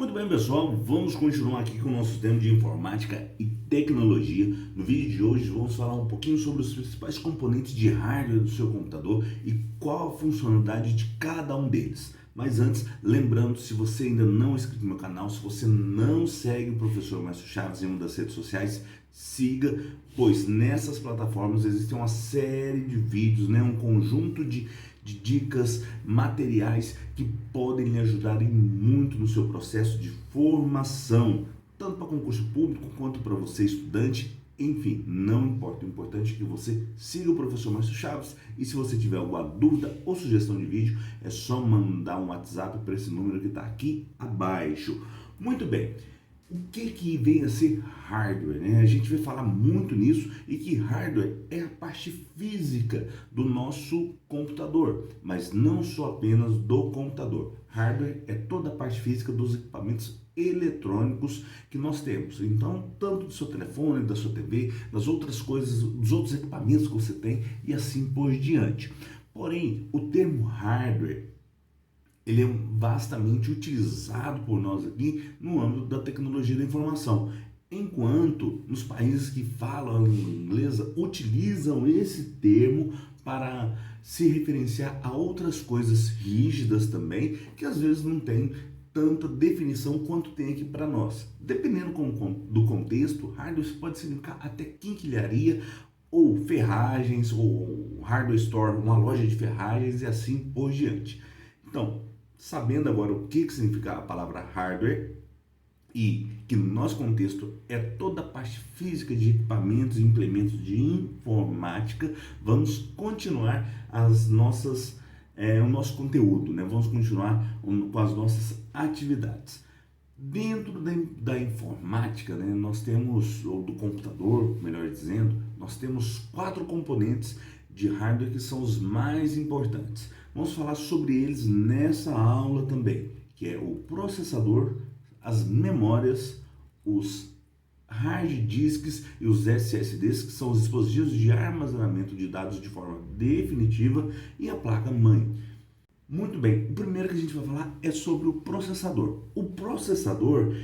Muito bem, pessoal, vamos continuar aqui com o nosso tema de informática e tecnologia. No vídeo de hoje vamos falar um pouquinho sobre os principais componentes de hardware do seu computador e qual a funcionalidade de cada um deles. Mas antes, lembrando, se você ainda não é inscrito no meu canal, se você não segue o professor Márcio Chaves em uma das redes sociais, siga, pois nessas plataformas existem uma série de vídeos, um conjunto de dicas, materiais que podem lhe ajudar muito no seu processo de formação, tanto para concurso público quanto para você estudante. Enfim, não importa, o importante é que você siga o professor Márcio Chaves e se você tiver alguma dúvida ou sugestão de vídeo, é só mandar um WhatsApp para esse número que está aqui abaixo. Muito bem, o que vem a ser hardware? A gente vai falar muito nisso e que hardware é a parte física do nosso computador, mas não só apenas do computador. Hardware é toda a parte física dos equipamentos eletrônicos que nós temos. Então, tanto do seu telefone, da sua TV, das outras coisas, dos outros equipamentos que você tem e assim por diante. Porém, o termo hardware ele é vastamente utilizado por nós aqui no âmbito da tecnologia da informação, enquanto nos países que falam a língua inglesa utilizam esse termo para se referenciar a outras coisas rígidas também, que às vezes não tem tanta definição quanto tem aqui para nós. Dependendo do contexto, hardware pode significar até quinquilharia, ou ferragens, ou hardware store, uma loja de ferragens e assim por diante. Então, sabendo agora o que significa a palavra hardware e que no nosso contexto é toda a parte física de equipamentos e implementos de informática, vamos continuar o nosso conteúdo, Vamos continuar com as nossas atividades. Dentro da informática, nós temos, ou do computador, melhor dizendo, nós temos 4 componentes de hardware que são os mais importantes. Vamos falar sobre eles nessa aula também, que é o processador, as memórias, os hard disks e os SSDs, que são os dispositivos de armazenamento de dados de forma definitiva, e a placa-mãe. Muito bem, o primeiro que a gente vai falar é sobre o processador. O processador,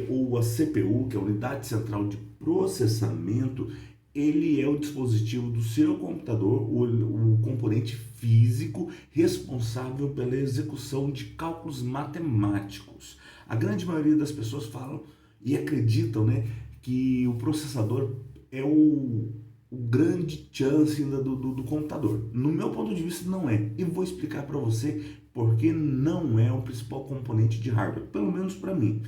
ou a CPU, que é a unidade central de processamento, ele é o dispositivo do seu computador, o componente físico responsável pela execução de cálculos matemáticos. A grande maioria das pessoas falam e acreditam, que o processador é o grande chance do computador. No meu ponto de vista não é, e vou explicar para você porque não é o principal componente de hardware, pelo menos para mim.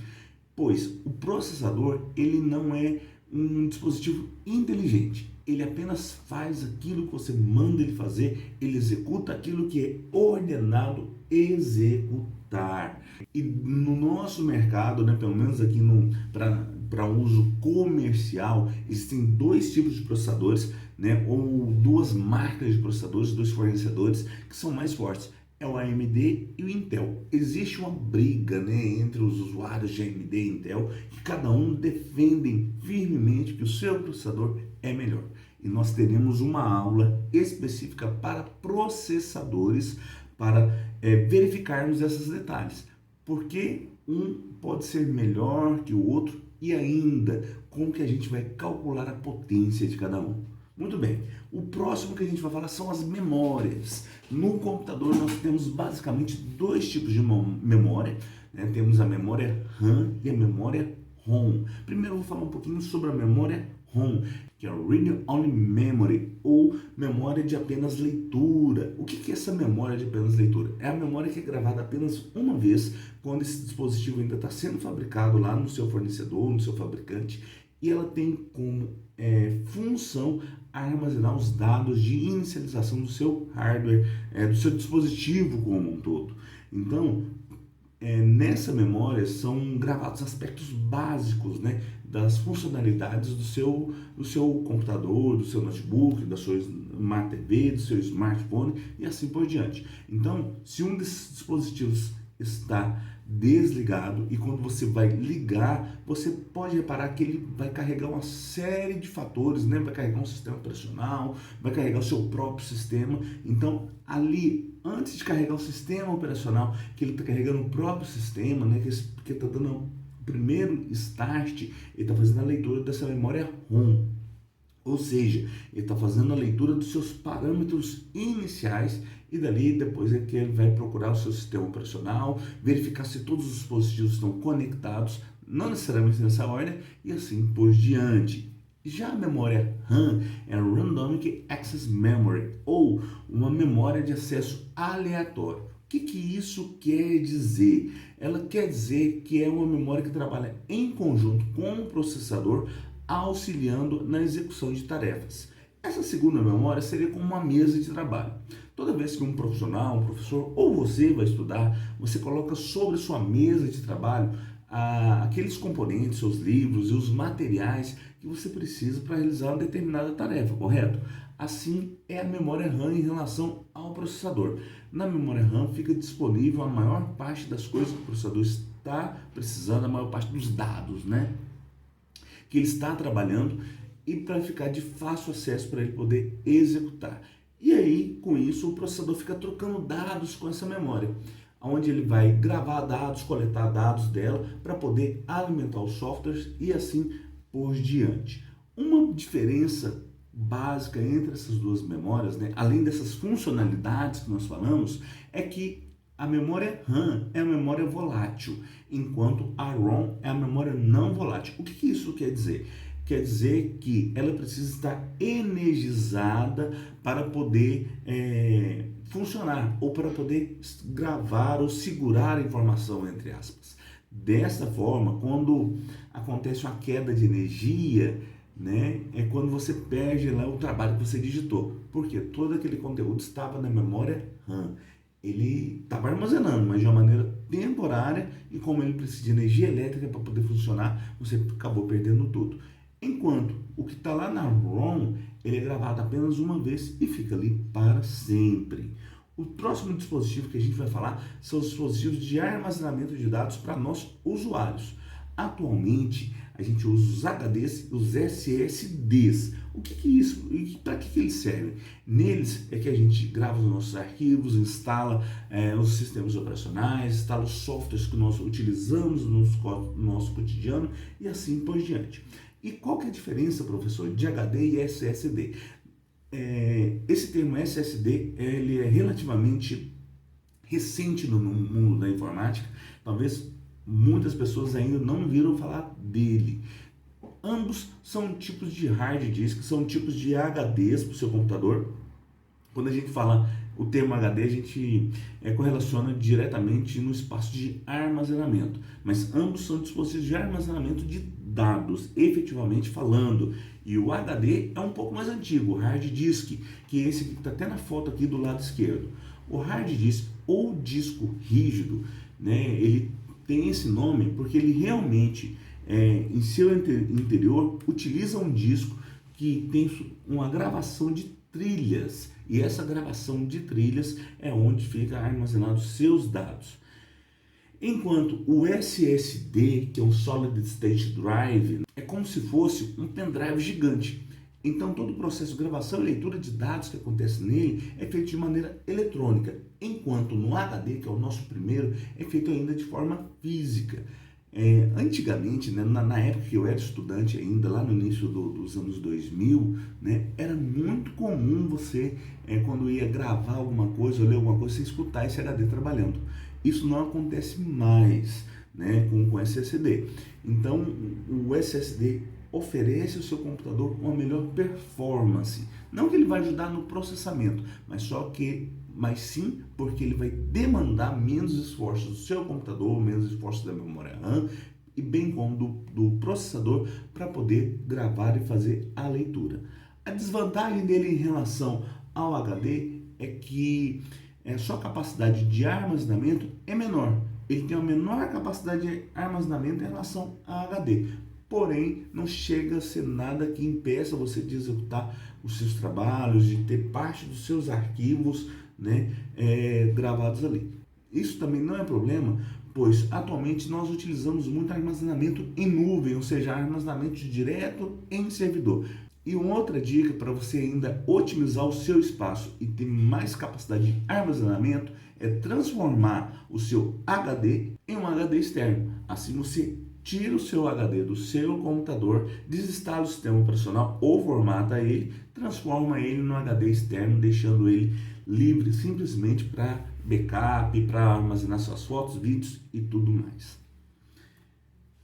Pois o processador, ele não é um dispositivo inteligente, ele apenas faz aquilo que você manda ele fazer, ele executa aquilo que é ordenado executar. E no nosso mercado, pelo menos aqui para uso comercial, existem 2 tipos de processadores, ou 2 marcas de processadores, 2 fornecedores que são mais fortes. É o AMD e o Intel. Existe uma briga, entre os usuários de AMD e Intel, que cada um defendem firmemente que o seu processador é melhor. E nós teremos uma aula específica para processadores, para verificarmos esses detalhes. Porque um pode ser melhor que o outro e ainda como que a gente vai calcular a potência de cada um. Muito bem, o próximo que a gente vai falar são as memórias. No computador nós temos basicamente 2 tipos de memória, Temos a memória RAM e a memória ROM. Primeiro eu vou falar um pouquinho sobre a memória ROM, que é o Read Only Memory, ou memória de apenas leitura. O que é essa memória de apenas leitura? É a memória que é gravada apenas uma vez, quando esse dispositivo ainda está sendo fabricado lá no seu fornecedor, no seu fabricante, e ela tem como função armazenar os dados de inicialização do seu hardware, do seu dispositivo como um todo. Então, nessa memória são gravados aspectos básicos, das funcionalidades do seu computador, do seu notebook, da sua Smart TV, do seu smartphone e assim por diante. Então, se um desses dispositivos está desligado, e quando você vai ligar, você pode reparar que ele vai carregar uma série de fatores, né? Vai carregar um sistema operacional, vai carregar o seu próprio sistema. Então, ali, antes de carregar o sistema operacional, que ele está carregando o próprio sistema, né? Que está dando o primeiro start, ele está fazendo a leitura dessa memória ROM. Ou seja, ele está fazendo a leitura dos seus parâmetros iniciais, e dali depois é que ele vai procurar o seu sistema operacional, verificar se todos os dispositivos estão conectados, não necessariamente nessa ordem, e assim por diante. Já a memória RAM é a Random Access Memory, ou uma memória de acesso aleatório. O que isso quer dizer? Ela quer dizer que é uma memória que trabalha em conjunto com o processador, auxiliando na execução de tarefas. Essa segunda memória seria como uma mesa de trabalho. Toda vez que um profissional, um professor ou você vai estudar, você coloca sobre sua mesa de trabalho aqueles componentes, seus livros e os materiais que você precisa para realizar uma determinada tarefa, correto? Assim é a memória RAM em relação ao processador. Na memória RAM fica disponível a maior parte das coisas que o processador está precisando, a maior parte dos dados, né? Que ele está trabalhando, e para ficar de fácil acesso para ele poder executar. E aí, com isso, o processador fica trocando dados com essa memória, onde ele vai gravar dados, coletar dados dela para poder alimentar os softwares e assim por diante. Uma diferença básica entre essas duas memórias, né, além dessas funcionalidades que nós falamos, é que a memória RAM é a memória volátil, enquanto a ROM é a memória não volátil. O que isso quer dizer? Quer dizer que ela precisa estar energizada para poder funcionar, ou para poder gravar ou segurar a informação, entre aspas. Dessa forma, quando acontece uma queda de energia, né, é quando você perde lá o trabalho que você digitou, porque todo aquele conteúdo estava na memória RAM. Ele estava armazenando, mas de uma maneira temporária, e como ele precisa de energia elétrica para poder funcionar, você acabou perdendo tudo. Enquanto o que está lá na ROM, ele é gravado apenas uma vez e fica ali para sempre. O próximo dispositivo que a gente vai falar são os dispositivos de armazenamento de dados para nós usuários. Atualmente, a gente usa os HDs e os SSDs. O que é isso? E para que eles servem? Neles é que a gente grava os nossos arquivos, instala os sistemas operacionais, instala os softwares que nós utilizamos no nosso cotidiano e assim por diante. E qual que é a diferença, professor, de HD e SSD? Esse termo SSD ele é relativamente recente no mundo da informática. Talvez muitas pessoas ainda não viram falar dele. Ambos são tipos de hard disk, são tipos de HDs para o seu computador. Quando a gente fala o termo HD, a gente correlaciona diretamente no espaço de armazenamento, mas ambos são dispositivos de armazenamento de dados, efetivamente falando. E o HD é um pouco mais antigo, o hard disk, que é esse que está até na foto aqui do lado esquerdo. O hard disk ou disco rígido, né, ele tem esse nome porque ele realmente, em seu interior, utiliza um disco que tem uma gravação de trilhas, e essa gravação de trilhas é onde fica armazenado os seus dados. Enquanto o SSD, que é um Solid State Drive, é como se fosse um pendrive gigante. Então todo o processo de gravação e leitura de dados que acontece nele é feito de maneira eletrônica, enquanto no HD, que é o nosso primeiro, é feito ainda de forma física. Antigamente, né, na época que eu era estudante ainda, lá no início dos anos 2000, né, era muito comum você, quando ia gravar alguma coisa ou ler alguma coisa, você escutar esse HD trabalhando. Isso não acontece mais, né, com SSD. Então, o SSD oferece ao seu computador uma melhor performance. Não que ele vai ajudar no processamento, mas sim porque ele vai demandar menos esforços do seu computador, menos esforços da memória RAM, e bem como do processador, para poder gravar e fazer a leitura. A desvantagem dele em relação ao HD é que a sua capacidade de armazenamento é menor. Ele tem uma menor capacidade de armazenamento em relação ao HD. Porém, não chega a ser nada que impeça você de executar os seus trabalhos, de ter parte dos seus arquivos, né, gravados ali. Isso também não é problema, pois atualmente nós utilizamos muito armazenamento em nuvem, ou seja, armazenamento direto em servidor. E outra dica para você ainda otimizar o seu espaço e ter mais capacidade de armazenamento é transformar o seu HD em um HD externo. Assim você tira o seu HD do seu computador, desinstala o sistema operacional ou formata ele, transforma ele no HD externo, deixando ele livre simplesmente para backup, para armazenar suas fotos, vídeos e tudo mais.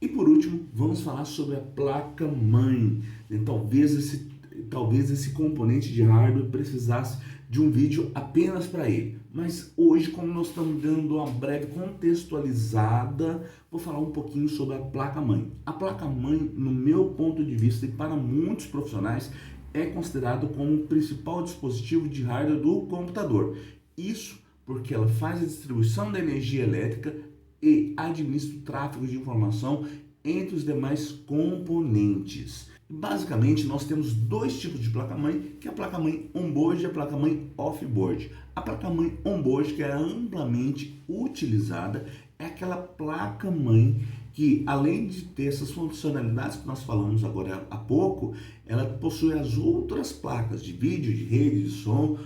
E por último, vamos falar sobre a placa-mãe. Talvez esse componente de hardware precisasse de um vídeo apenas para ele. Mas hoje, como nós estamos dando uma breve contextualizada, vou falar um pouquinho sobre a placa-mãe. A placa-mãe, no meu ponto de vista e para muitos profissionais, é considerado como o principal dispositivo de hardware do computador. Isso porque ela faz a distribuição da energia elétrica e administra o tráfego de informação entre os demais componentes. Basicamente, nós temos dois tipos de placa-mãe, que é a placa-mãe on-board e a placa-mãe off-board. A placa-mãe on-board, que é amplamente utilizada, é aquela placa-mãe que, além de ter essas funcionalidades que nós falamos agora há pouco, ela possui as outras placas de vídeo, de rede, de som,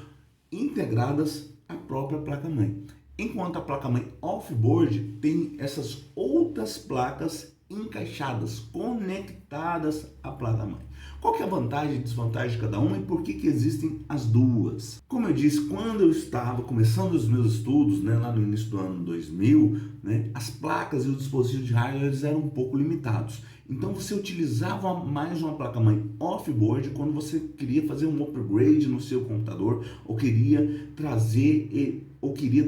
integradas à própria placa-mãe. Enquanto a placa-mãe off-board tem essas outras placas encaixadas, conectadas à placa-mãe. Qual que é a vantagem e desvantagem de cada uma e por que existem as duas? Como eu disse, quando eu estava começando os meus estudos, lá no início do ano 2000, as placas e os dispositivos de hardware eram um pouco limitados. Então você utilizava mais uma placa-mãe off-board quando você queria fazer um upgrade no seu computador ou queria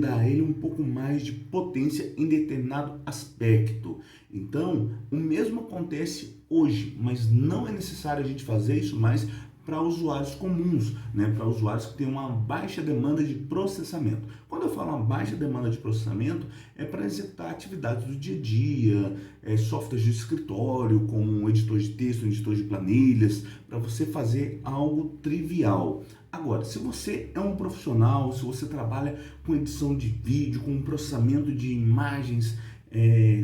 dar a ele um pouco mais de potência em determinado aspecto. Então, o mesmo acontece hoje, mas não é necessário a gente fazer isso mais para usuários comuns, para usuários que têm uma baixa demanda de processamento. Quando eu falo uma baixa demanda de processamento, é para executar atividades do dia a dia, softwares de escritório, como um editor de texto, um editor de planilhas, para você fazer algo trivial. Agora, se você é um profissional, se você trabalha com edição de vídeo, com processamento de imagens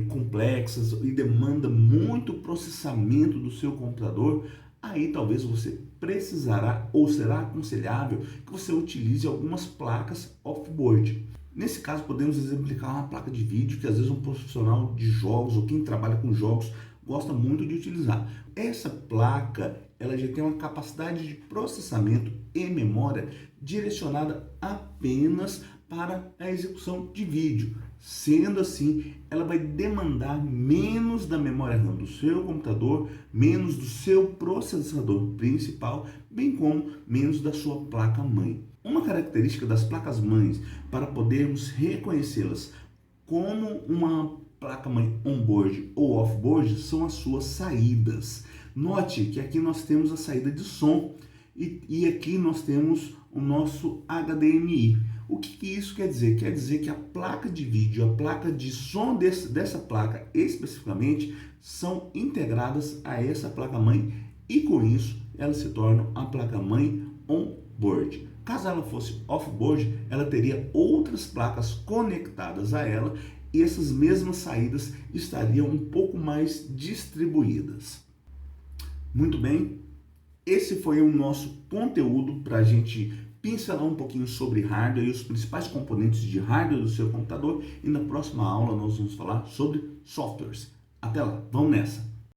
complexas e demanda muito processamento do seu computador, aí talvez você precisará ou será aconselhável que você utilize algumas placas off-board. Nesse caso, podemos exemplificar uma placa de vídeo que às vezes um profissional de jogos ou quem trabalha com jogos gosta muito de utilizar. Essa placa ela já tem uma capacidade de processamento e memória direcionada apenas para a execução de vídeo. Sendo assim, ela vai demandar menos da memória RAM do seu computador, menos do seu processador principal, bem como menos da sua placa-mãe. Uma característica das placas-mães para podermos reconhecê-las como uma placa-mãe on-board ou off-board são as suas saídas. Note que aqui nós temos a saída de som e aqui nós temos o nosso HDMI. O que isso quer dizer? Quer dizer que a placa de vídeo, a placa de som dessa placa especificamente são integradas a essa placa-mãe e com isso ela se torna a placa-mãe on-board. Caso ela fosse off-board, ela teria outras placas conectadas a ela e essas mesmas saídas estariam um pouco mais distribuídas. Muito bem, esse foi o nosso conteúdo para a gente pincelar um pouquinho sobre hardware e os principais componentes de hardware do seu computador e na próxima aula nós vamos falar sobre softwares. Até lá, vamos nessa!